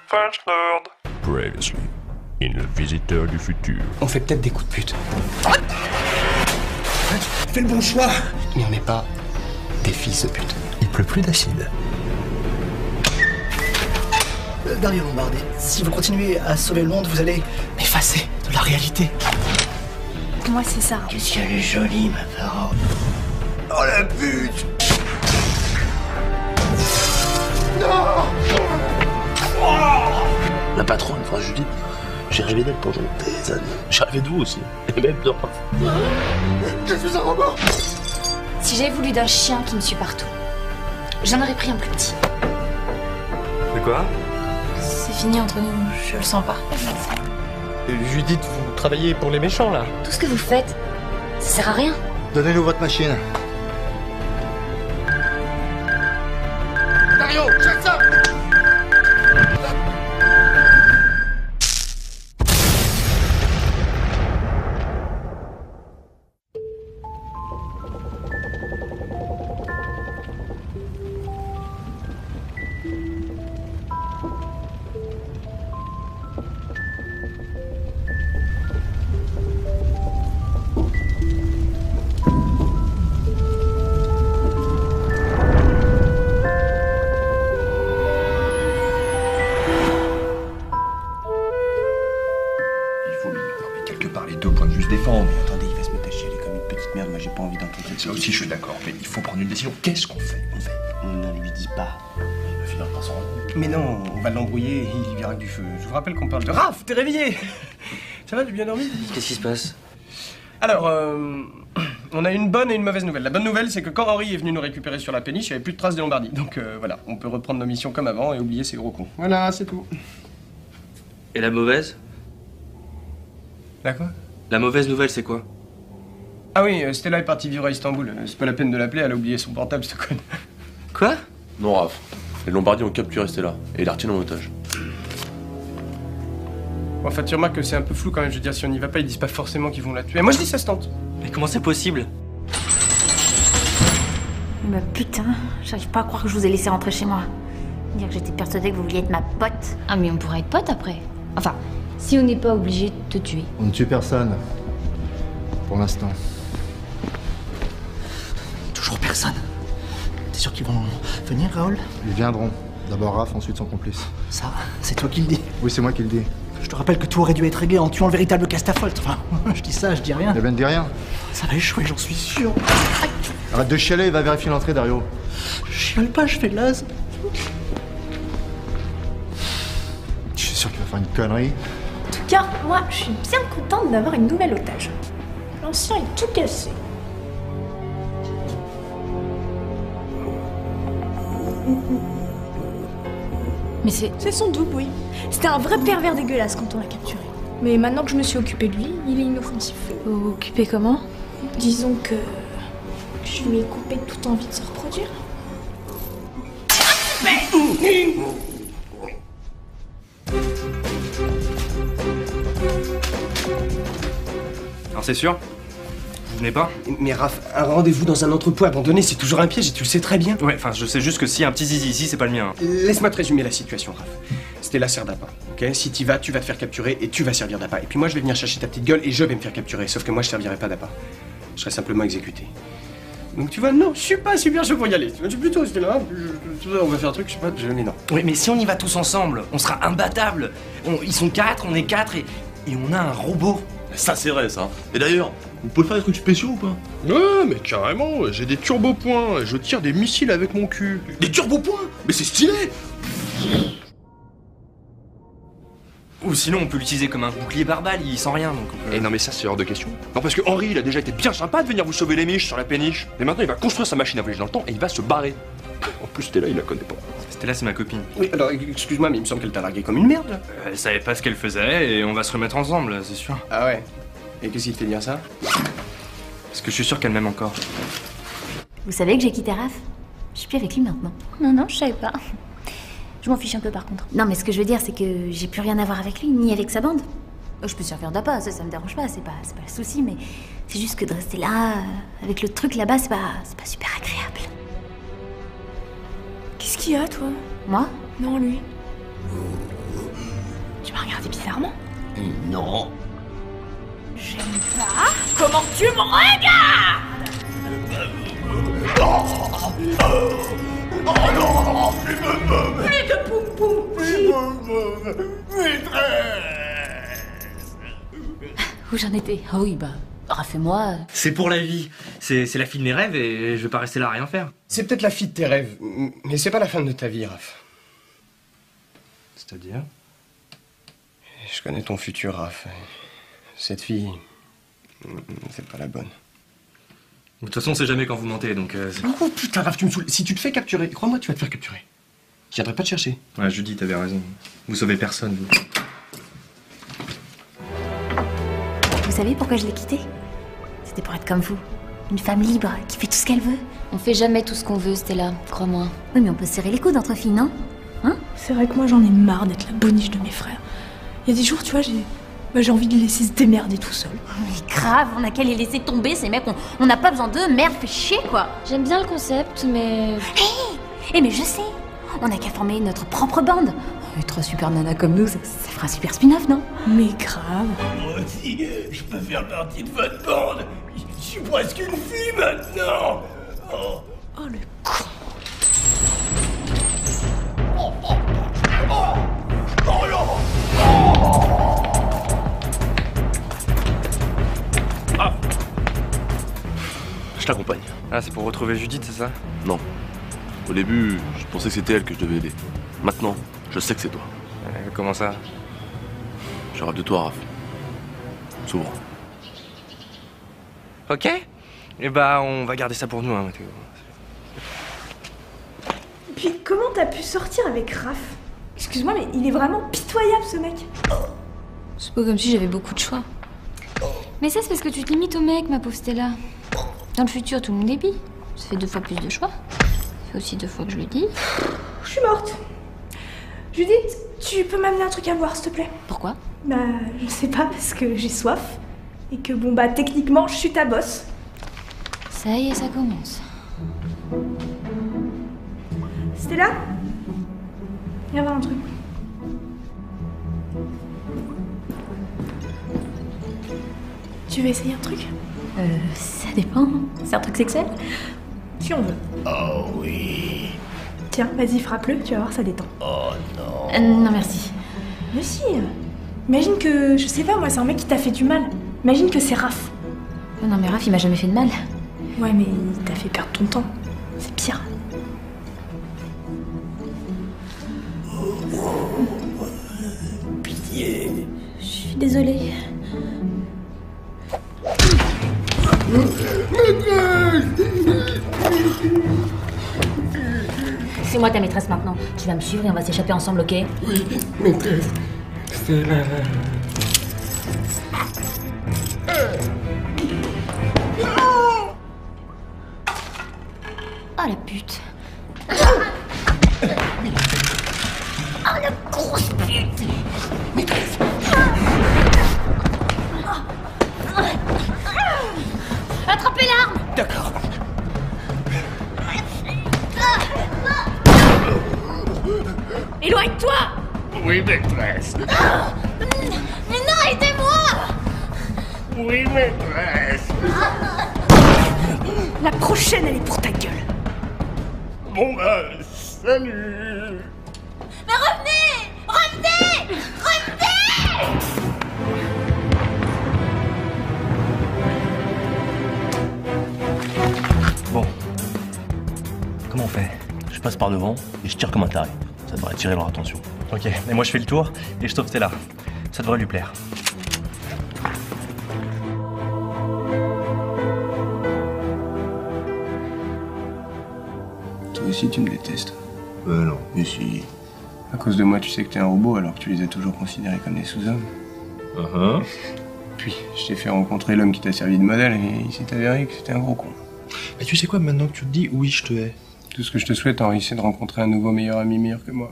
French Nerd. Previously, in Le Visiteur du Futur. On fait peut-être des coups de pute. Fais le bon choix. Mais on n'est pas des fils de pute. Il pleut plus d'acide. Dario Lombardi, si vous continuez à sauver le monde, vous allez m'effacer de la réalité. Moi, c'est Sarah. Qu'est-ce qu'elle est jolie, ma parole. Oh la pute. Non. La patronne, enfin Judith, j'ai rêvé d'elle pendant des années. J'ai rêvé de vous aussi, et même de Raph. Je suis un robot. Si j'avais voulu d'un chien qui me suit partout, j'en aurais pris un plus petit. C'est quoi? C'est fini entre nous, je le sens pas. Judith, vous travaillez pour les méchants, là. Tout ce que vous faites, ça sert à rien. Donnez-nous votre machine. Dario, check ça. Les deux points de vue se défendent. Mais attendez, il va se mettre à chialer comme une petite merde. Moi, j'ai pas envie d'entendre ça. Aussi, je suis d'accord. Mais il faut prendre une décision. Qu'est-ce qu'on fait? On ne lui dit pas. Il va finir par s'en rendre compte. Mais non, on va l'embrouiller et il y verra que du feu. Je vous rappelle qu'on parle de Raph, t'es réveillé? Ça va, tu as bien dormi? Qu'est-ce qui se passe? Alors, on a une bonne et une mauvaise nouvelle. La bonne nouvelle, c'est que quand Henri est venu nous récupérer sur la péniche, il n'y avait plus de traces des Lombardi. Donc voilà, on peut reprendre nos missions comme avant et oublier ces gros cons. Voilà, c'est tout. Et la mauvaise? D'accord. La mauvaise nouvelle, c'est quoi? Ah oui, Stella est partie vivre à Istanbul. C'est pas la peine de l'appeler, elle a oublié son portable, cette conne. Quoi? Non, Raph. Les Lombardi ont capturé Stella et la retiennent en otage. Bon, enfin, tu remarques que c'est un peu flou quand même. Je veux dire, si on n'y va pas, ils disent pas forcément qu'ils vont la tuer. Moi, je dis ça se tente. Mais comment c'est possible? Mais putain, j'arrive pas à croire que je vous ai laissé rentrer chez moi. Dire que j'étais persuadée que vous vouliez être ma pote. Ah, mais on pourrait être potes après. Enfin, si on n'est pas obligé de te tuer. On ne tue personne. Pour l'instant. Toujours personne. T'es sûr qu'ils vont venir, Raoul? Ils viendront. D'abord Raph, ensuite son complice. Ça, c'est toi qui le dis. Oui, c'est moi qui le dis. Je te rappelle que tout aurait dû être réglé en tuant le véritable Castafolt. Enfin, je dis ça, je dis rien. Eh ben, ne dis rien. Ça va échouer, j'en suis sûr. Arrête de chialer et va vérifier l'entrée, Dario. Je chiale pas, je fais l'ase. Je suis sûr qu'il va faire une connerie. En tout cas, moi, je suis bien contente d'avoir une nouvelle otage. L'ancien est tout cassé. Mais c'est... C'est son double, oui. C'était un vrai pervers dégueulasse quand on l'a capturé. Mais maintenant que je me suis occupée de lui, il est inoffensif. Occupé comment? Disons que je lui ai coupé toute envie de se reproduire. Alors c'est sûr? Vous venez pas? Mais Raph, un rendez-vous dans un entrepôt abandonné, c'est toujours un piège et tu le sais très bien. Ouais, enfin je sais juste que s'il y a un petit zizi ici, c'est pas le mien. Laisse-moi te résumer la situation, Raph. Stella sert d'appât, ok? Si t'y vas, tu vas te faire capturer et tu vas servir d'appât. Et puis moi, je vais venir chercher ta petite gueule et je vais me faire capturer. Sauf que moi, je servirai pas d'appât. Je serai simplement exécuté. Donc tu vois, non, je suis pas super chaud pour y aller. Tu vois, plutôt, Stella, on va faire un truc, je sais pas, mais non. Oui, mais si on y va tous ensemble, on sera imbattables. Ils sont 4, on est 4 et on a un robot. Ça, c'est vrai, ça. Et d'ailleurs, vous pouvez faire des trucs spéciaux ou pas? Ouais, mais carrément, j'ai des turbo-points, je tire des missiles avec mon cul. Des turbo-points? Mais c'est stylé! Ou sinon on peut l'utiliser comme un bouclier barbale, il sent rien donc on peut... Eh non mais ça c'est hors de question. Non parce que Henri il a déjà été bien sympa de venir vous sauver les miches sur la péniche. Et maintenant il va construire sa machine à voyager dans le temps et il va se barrer. En plus Stella il la connaît pas. Stella c'est ma copine. Oui, alors excuse-moi, mais il me semble qu'elle t'a largué comme une merde. Elle savait pas ce qu'elle faisait et on va se remettre ensemble, c'est sûr. Ah ouais? Et qu'est-ce qui te fait dire ça? Parce que je suis sûr qu'elle m'aime encore. Vous savez que j'ai quitté Raph? Je suis plus avec lui maintenant. Non, je savais pas. Je m'en fiche un peu par contre. Non, mais ce que je veux dire, c'est que j'ai plus rien à voir avec lui, ni avec sa bande. Je peux servir d'appât, ça me dérange pas, c'est pas le souci, mais c'est juste que de rester là, avec le truc là-bas, c'est pas super agréable. Qu'est-ce qu'il y a, toi? Moi? Non, lui. Tu m'as regardé bizarrement. Non. J'aime pas comment tu me regardes. Plus de poum poum. Où j'en étais? Ah oui, bah, Raph et moi... C'est pour la vie. C'est la fille de mes rêves et je vais pas rester là à rien faire. C'est peut-être la fille de tes rêves, mais c'est pas la fin de ta vie, Raph. C'est-à-dire? Je connais ton futur, Raph. Cette fille, c'est pas la bonne. De toute façon, on sait jamais quand vous mentez, donc... Oh putain, Raph, tu me saoules. Si tu te fais capturer, crois-moi, tu vas te faire capturer. Je viendrai pas te chercher. Ouais, Judy, t'avais raison. Vous sauvez personne, vous. Vous savez pourquoi je l'ai quittée? C'était pour être comme vous. Une femme libre, qui fait tout ce qu'elle veut. On fait jamais tout ce qu'on veut, Stella, crois-moi. Oui, mais on peut se serrer les coudes entre filles, non? Hein? C'est vrai que moi j'en ai marre d'être la boniche de mes frères. Il y a des jours, tu vois, j'ai envie de les laisser se démerder tout seuls. Mais grave, on a qu'à les laisser tomber, ces mecs, on n'a pas besoin d'eux, merde, fais chier, quoi. J'aime bien le concept, mais... Eh mais je sais, on a qu'à former notre propre bande. Et 3 super nanas comme nous, ça fera un super spin-off, non? Mais grave. Moi aussi, je peux faire partie de votre bande. Je suis presque une fille maintenant. Oh le con. Je t'accompagne. Ah, c'est pour retrouver Judith, c'est ça? Non. Au début, je pensais que c'était elle que je devais aider. Maintenant, je sais que c'est toi. Comment ça? Je rêve de toi, Raph. Souvent. Ok. Et bah, on va garder ça pour nous, hein, Mathéo. Puis comment t'as pu sortir avec Raph? Excuse-moi, mais il est vraiment pitoyable, ce mec. C'est pas comme si j'avais beaucoup de choix. Mais ça, c'est parce que tu te limites au mec, ma pauvre Stella. Dans le futur, tout le monde est bi. Ça fait 2 fois plus de choix. Ça fait aussi 2 fois que je le dis. Je suis morte. Judith, tu peux m'amener un truc à boire, s'il te plaît? Pourquoi? Bah, je sais pas, parce que j'ai soif. Et que bon, bah, techniquement, je suis ta bosse. Ça y est, ça commence. Stella? Viens voir un truc. Tu veux essayer un truc? Ça dépend. C'est un truc sexuel? Si on veut. Oh oui. Tiens, vas-y, frappe-le, tu vas voir, ça détend. Oh non. Non, merci. Mais si. Imagine que, je sais pas moi, c'est un mec qui t'a fait du mal. Imagine que c'est Raph. Non, mais Raph, il m'a jamais fait de mal. Ouais, mais il t'a fait perdre ton temps. C'est pire. Pitié. Je suis désolée. C'est moi ta maîtresse maintenant. Tu vas me suivre et on va s'échapper ensemble, ok? Oui, maîtresse. C'est là. Oh la pute. Oh la grosse pute. Maîtresse. Attrapez l'arme. D'accord. Éloigne-toi. Oui, maîtresse. Mais non, aidez-moi. Oui, maîtresse. La prochaine, elle est pour ta gueule. Bon bah, salut. Mais revenez. Revenez. Revenez. Bon. Comment on fait? Je passe par devant et je tire comme un taré. Ça devrait attirer leur attention. Ok, et moi je fais le tour et je sauve Stella. Ça devrait lui plaire. Toi aussi, tu me détestes. Non, mais si. À cause de moi, tu sais que t'es un robot alors que tu les as toujours considérés comme des sous-hommes. Puis, je t'ai fait rencontrer l'homme qui t'a servi de modèle et il s'est avéré que c'était un gros con. Mais tu sais quoi, maintenant que tu te dis oui, je te hais. Tout ce que je te souhaite, Henri, c'est de rencontrer un nouveau meilleur ami meilleur que moi.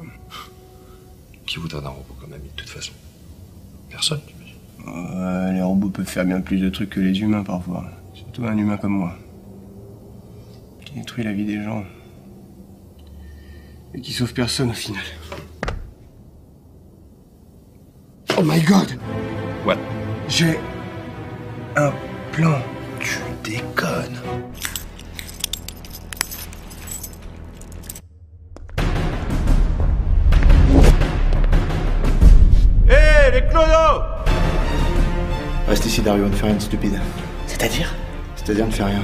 Qui voudra d'un robot comme ami, de toute façon? Personne, j'imagine. Les robots peuvent faire bien plus de trucs que les humains parfois. Surtout un humain comme moi. Qui détruit la vie des gens. Et qui sauve personne au final. Oh my god! What? J'ai un plan. Tu déconnes. Hé, les clodos! Reste ici, Dario, ne fais rien de stupide. C'est-à-dire? C'est-à-dire ne fais rien.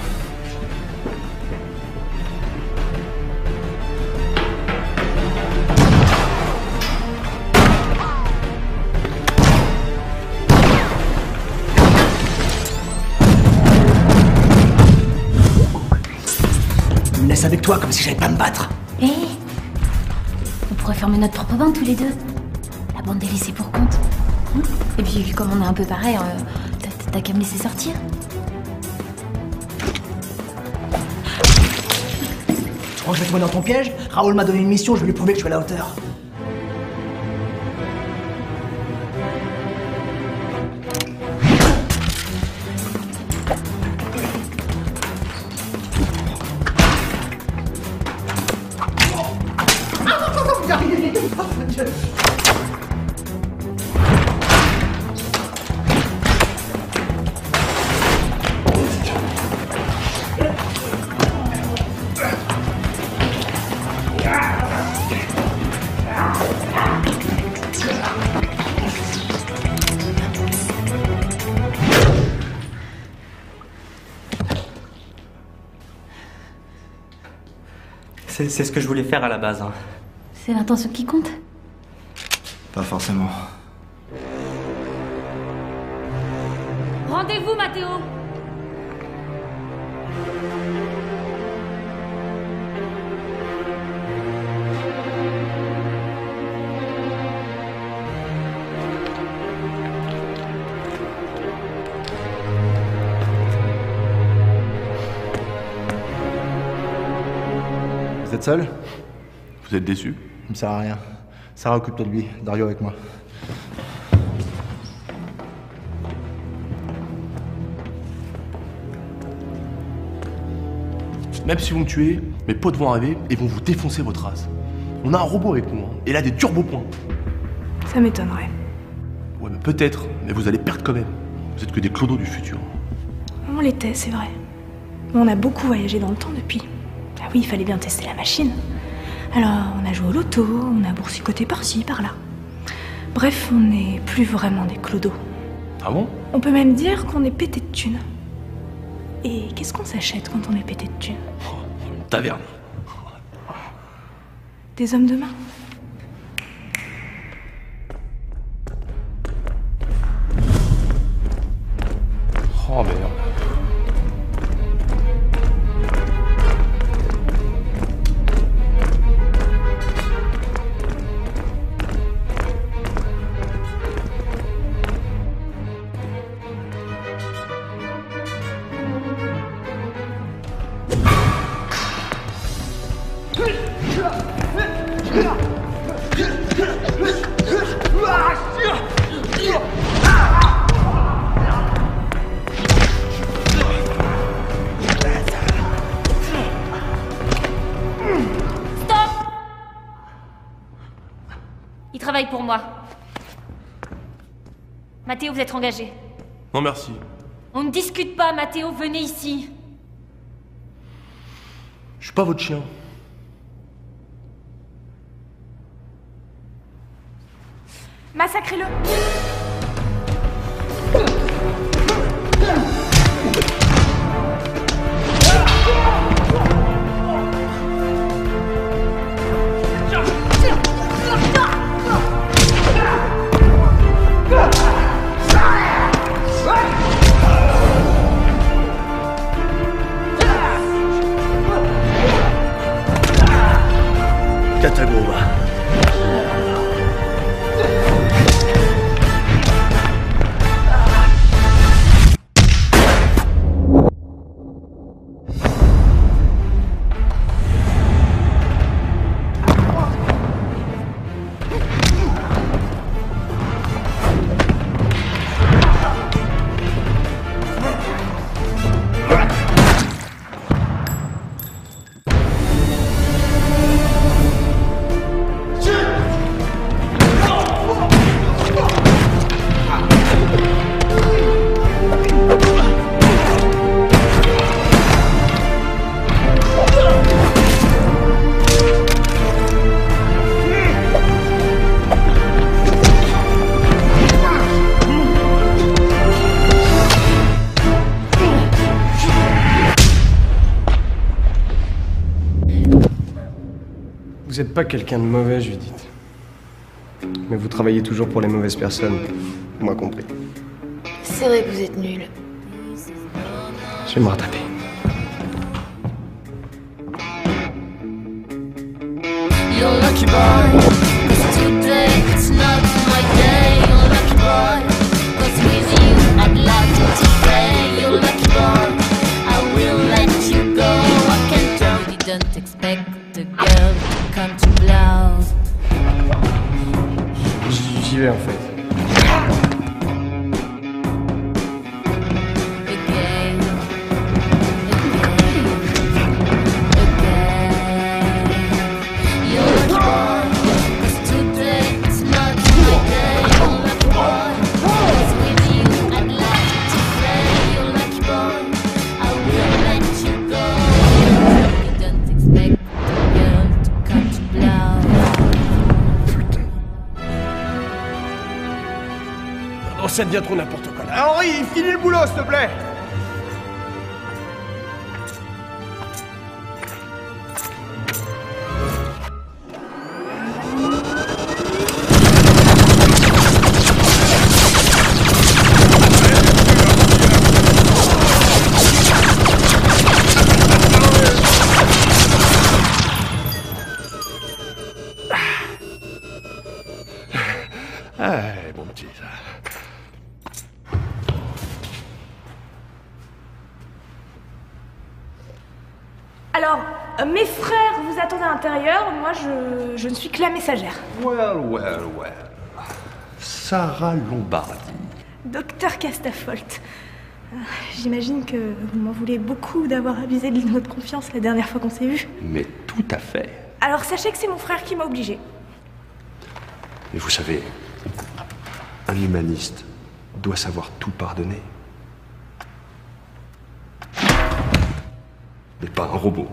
Tu me laisses avec toi comme si j'allais pas me battre. Eh, on pourrait former notre propre bande tous les deux. La bande des laissés pour compte. Et puis, vu comme on est un peu pareil, t'as qu'à me laisser sortir. Tu crois que je vais tomber dans ton piège? Raoul m'a donné une mission, je vais lui prouver que je suis à la hauteur. C'est ce que je voulais faire à la base. Hein. C'est l'intention qui compte. Pas forcément. Rendez-vous, Mathéo. Vous êtes seul? Vous êtes déçu? Ça me sert à rien. Sarah, occupe-toi de lui. Dario avec moi. Même si vous me tuez, mes potes vont arriver et vont vous défoncer votre race. On a un robot avec nous, hein, et il a des turbo-points. Ça m'étonnerait. Ouais, mais peut-être, mais vous allez perdre quand même. Vous êtes que des clodos du futur. On l'était, c'est vrai. On a beaucoup voyagé dans le temps depuis. Ah oui, il fallait bien tester la machine. Alors, on a joué au loto, on a boursicoté par-ci, par-là. Bref, on n'est plus vraiment des clodos. Ah bon? On peut même dire qu'on est pété de thunes. Et qu'est-ce qu'on s'achète quand on est pété de thunes? Une taverne. Des hommes de main. Oh merde. Il travaille pour moi. Mathéo, vous êtes engagé. Non merci. On ne discute pas, Mathéo, venez ici. Je suis pas votre chien. Massacrez-le! Katagova. êtes pas quelqu'un de mauvais, Judith. Mais vous travaillez toujours pour les mauvaises personnes, moi compris. C'est vrai que vous êtes nul. Je vais me rattraper. You're lucky boy, 'cause today it's not my day. You're lucky boy, 'cause with you I'd like to play. You're lucky boy, I will let you go. I can't tell, didn't expect the girl to come to blow. J'y vais en fait. Oh, ça devient trop n'importe quoi. Ah, Henri, finis le boulot, s'il te plaît. Ah, bon petit, ça. Alors, mes frères vous attendent à l'intérieur, moi je ne suis que la messagère. Well. Sarah Lombardi. Docteur Castafolt. J'imagine que vous m'en voulez beaucoup d'avoir abusé de notre confiance la dernière fois qu'on s'est vus. Mais tout à fait. Alors sachez que c'est mon frère qui m'a obligée. Et vous savez, un humaniste doit savoir tout pardonner. Mais pas un robot.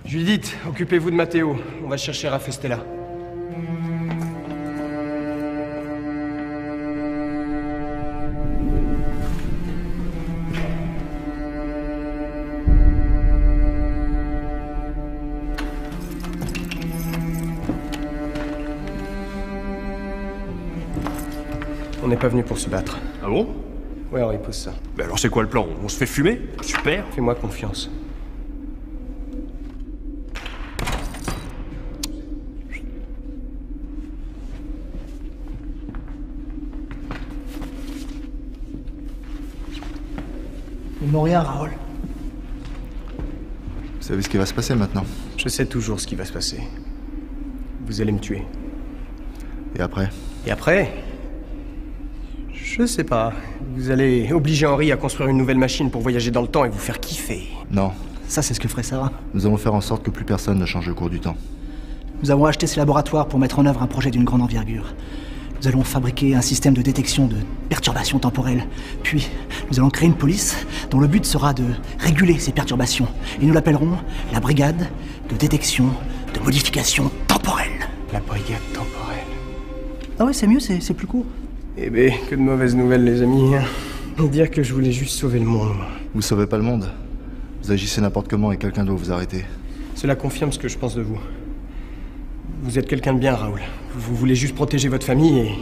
Judith, occupez-vous de Mathéo. On va chercher Raph et Stella. On n'est pas venu pour se battre. Ah bon? Ouais, on pose ça. Bah alors c'est quoi le plan? On se fait fumer? Super. Fais-moi confiance. Ils n'ont rien, Raoul. Vous savez ce qui va se passer maintenant? Je sais toujours ce qui va se passer. Vous allez me tuer. Et après? Et après? Je sais pas. Vous allez obliger Henri à construire une nouvelle machine pour voyager dans le temps et vous faire kiffer. Non. Ça, c'est ce que ferait Sarah. Nous allons faire en sorte que plus personne ne change au cours du temps. Nous avons acheté ces laboratoires pour mettre en œuvre un projet d'une grande envergure. Nous allons fabriquer un système de détection de perturbations temporelles. Puis, nous allons créer une police dont le but sera de réguler ces perturbations. Et nous l'appellerons la brigade de détection de modification temporelle. La brigade temporelle. Ah ouais, c'est mieux, c'est plus court. Eh ben, que de mauvaises nouvelles, les amis. Dire que je voulais juste sauver le monde, moi. Vous sauvez pas le monde. Vous agissez n'importe comment et quelqu'un doit vous arrêter. Cela confirme ce que je pense de vous. Vous êtes quelqu'un de bien, Raoul. Vous voulez juste protéger votre famille et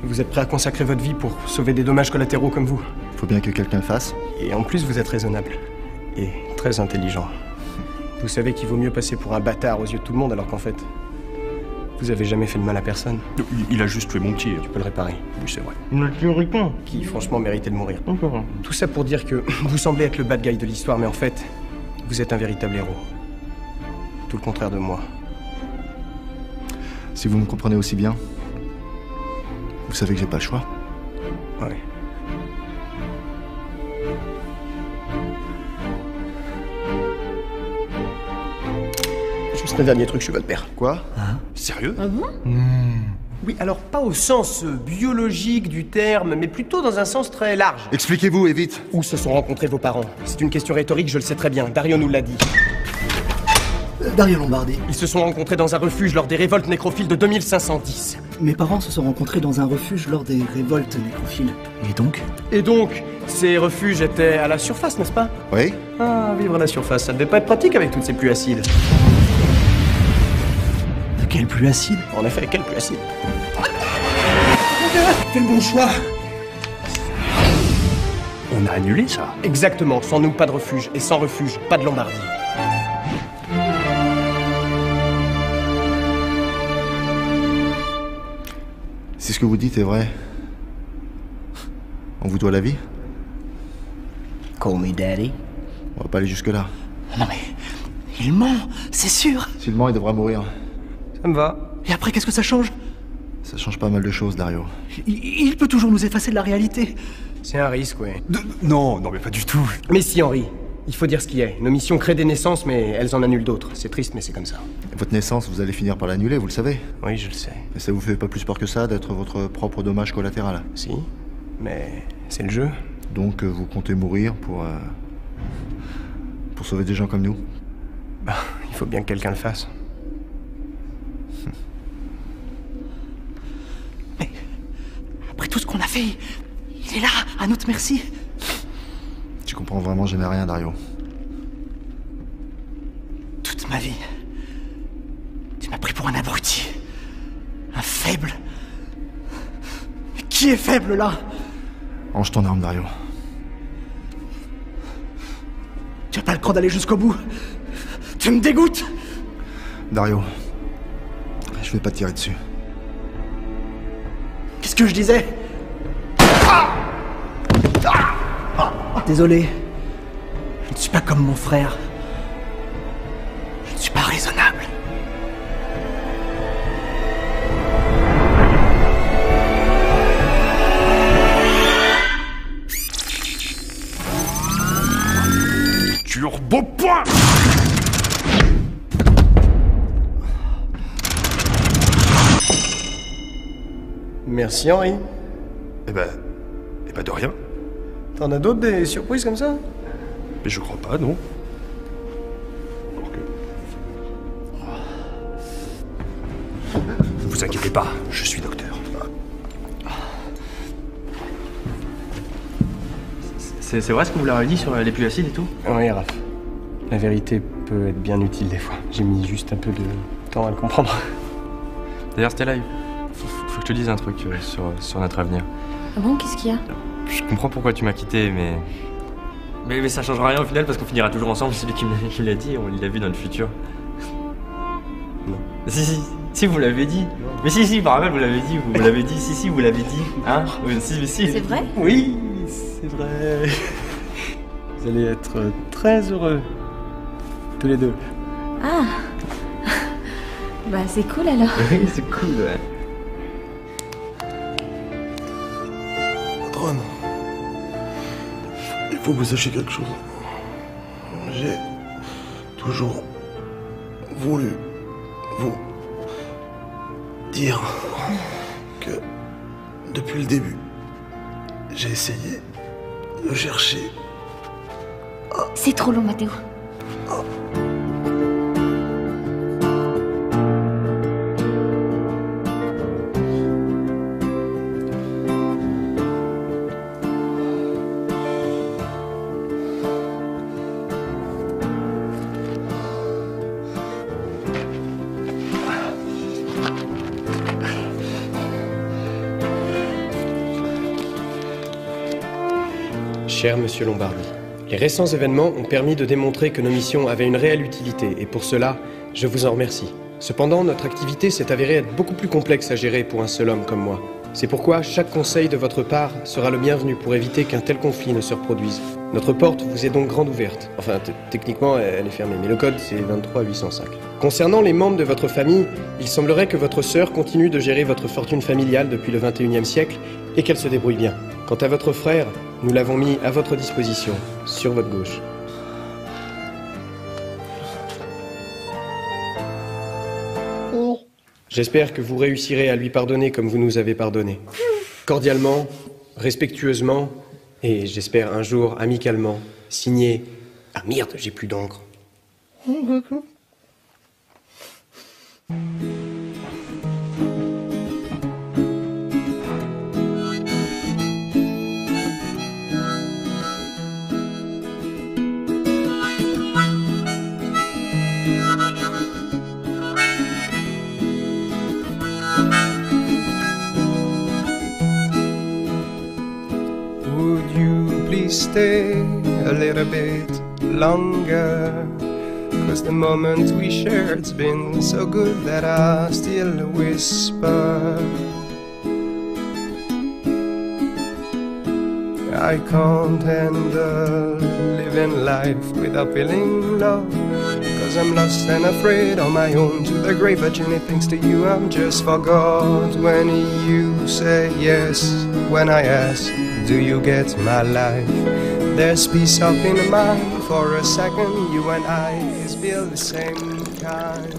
vous êtes prêt à consacrer votre vie pour sauver des dommages collatéraux comme vous. Faut bien que quelqu'un le fasse. Et en plus, vous êtes raisonnable. Et très intelligent. Vous savez qu'il vaut mieux passer pour un bâtard aux yeux de tout le monde alors qu'en fait, vous avez jamais fait de mal à personne. Il a juste tué mon petit. Tu peux le réparer. Oui, c'est vrai. Il ne le tuerait pas. Qui, franchement, méritait de mourir. Tout ça pour dire que vous semblez être le bad guy de l'histoire, mais en fait, vous êtes un véritable héros. Tout le contraire de moi. Si vous me comprenez aussi bien, vous savez que j'ai pas le choix. Ouais. Juste un dernier truc, je suis votre père. Quoi? Sérieux? Ah bon? Oui, alors pas au sens biologique du terme, mais plutôt dans un sens très large. Expliquez-vous et vite. Où se sont rencontrés vos parents? C'est une question rhétorique, je le sais très bien. Dario nous l'a dit. Dario Lombardi. Ils se sont rencontrés dans un refuge lors des révoltes nécrophiles de 2510. Mes parents se sont rencontrés dans un refuge lors des révoltes nécrophiles. Et donc, ces refuges étaient à la surface, n'est-ce pas? Oui. Ah, vivre à la surface, ça devait pas être pratique avec toutes ces pluies acides. Quelle pluie acide? En effet, quelle pluie acide. Fais le bon choix. On a annulé ça. Exactement, sans nous, pas de refuge, et sans refuge, pas de Lombardie. Si ce que vous dites est vrai, on vous doit la vie? Call me daddy. On va pas aller jusque-là. Non mais, il ment, c'est sûr. S'il ment, il devra mourir. Ça me va. Et après, qu'est-ce que ça change? Ça change pas mal de choses, Dario. Il peut toujours nous effacer de la réalité. C'est un risque, ouais. Non, mais pas du tout. Mais si, Henri, il faut dire ce qui est. Nos missions créent des naissances, mais elles en annulent d'autres. C'est triste, mais c'est comme ça. Votre naissance, vous allez finir par l'annuler, vous le savez? Oui, je le sais. Et ça vous fait pas plus peur que ça d'être votre propre dommage collatéral? Si, mais c'est le jeu. Donc vous comptez mourir pour sauver des gens comme nous? Bah, il faut bien que quelqu'un le fasse. Mais après tout ce qu'on a fait, il est là, à notre merci. Tu comprends vraiment jamais rien, Dario. Toute ma vie, tu m'as pris pour un abruti. Un faible. Mais qui est faible, là? Range ton arme, Dario. Tu as pas le cran d'aller jusqu'au bout. Tu me dégoûtes. Dario, je vais pas te tirer dessus. Qu'est-ce que je disais? Désolé. Je ne suis pas comme mon frère. Je ne suis pas raisonnable. Turbo point. Merci, Henri. Eh ben, de rien. T'en as d'autres des surprises comme ça? Mais je crois pas, non. Encore que... Vous inquiétez pas, je suis docteur. C'est vrai ce que vous leur avez dit sur les pluies acides et tout? Oui, Raph. La vérité peut être bien utile des fois. J'ai mis juste un peu de temps à le comprendre. D'ailleurs, Stella, faut que je te dise un truc sur notre avenir. Ah bon, qu'est-ce qu'il y a? Je comprends pourquoi tu m'as quitté, mais ça changera rien au final parce qu'on finira toujours ensemble. C'est lui qui me l'a dit, on l'a vu dans le futur. Non. Si, vous l'avez dit. Mais si, par rappel, vous l'avez dit, vous l'avez dit, si, vous l'avez dit. Hein? Si. C'est vrai? Oui, c'est vrai. Vous allez être très heureux. Tous les deux. Ah. Bah, c'est cool alors. Oui, c'est cool, ouais. Patronne, il faut que vous sachiez quelque chose. J'ai toujours voulu vous dire que depuis le début, j'ai essayé de chercher. C'est trop long, Mathéo. Cher Monsieur Lombardi, les récents événements ont permis de démontrer que nos missions avaient une réelle utilité et pour cela, je vous en remercie. Cependant, notre activité s'est avérée être beaucoup plus complexe à gérer pour un seul homme comme moi. C'est pourquoi chaque conseil de votre part sera le bienvenu pour éviter qu'un tel conflit ne se reproduise. Notre porte vous est donc grande ouverte. Enfin, techniquement, elle est fermée, mais le code, c'est 23805. Concernant les membres de votre famille, il semblerait que votre sœur continue de gérer votre fortune familiale depuis le 21e siècle et qu'elle se débrouille bien. Quant à votre frère, nous l'avons mis à votre disposition, sur votre gauche. J'espère que vous réussirez à lui pardonner comme vous nous avez pardonné. Cordialement, respectueusement, et j'espère un jour amicalement, signé... Ah merde, j'ai plus d'encre. Would you please stay a little bit longer? 'Cause the moment we shared's been so good that I still whisper. I can't handle living life without feeling love. 'Cause I'm lost and afraid on my own to the grave. But thanks to you I'm just forgot. When you say yes, when I ask, do you get my life? There's peace up in mind for a second. You and I feel the same kind.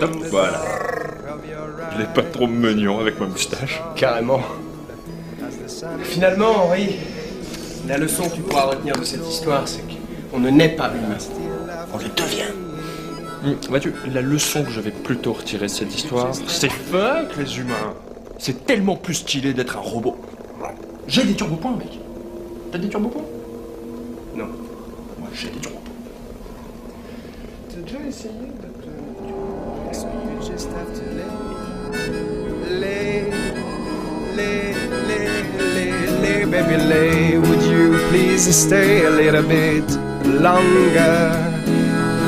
Hop, voilà. Je l'ai pas trop mignon avec ma moustache. Carrément. Finalement, Henri, la leçon que tu pourras retenir de cette histoire, c'est qu'on ne naît pas humain. On le devient. Vois-tu, la leçon que je vais plutôt retirer de cette histoire, c'est fuck les humains. C'est tellement plus stylé d'être un robot. J'ai des turbopoints, mec. T'as des turbopoints? Non. Moi, j'ai des turbopoints. T'as déjà essayé de te... You just have to lay, baby, lay. Would you please stay a little bit longer?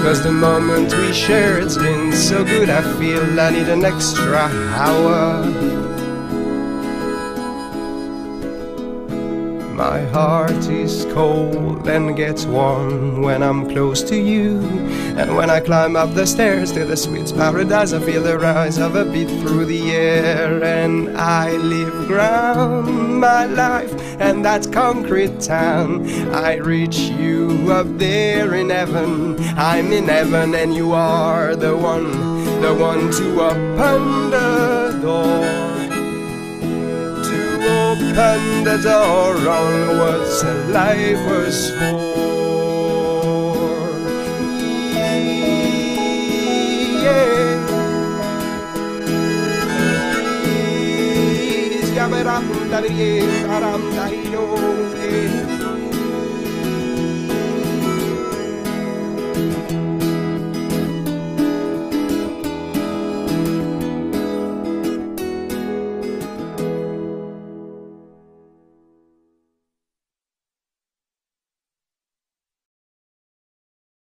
'Cause the moment we share, it's been so good. I feel I need an extra hour. My heart is cold and gets warm when I'm close to you. And when I climb up the stairs to the sweet paradise, I feel the rise of a beat through the air. And I live ground my life and that concrete town. I reach you up there in heaven. I'm in heaven and you are the one to open the door. Open the door on what life was for. Yeah.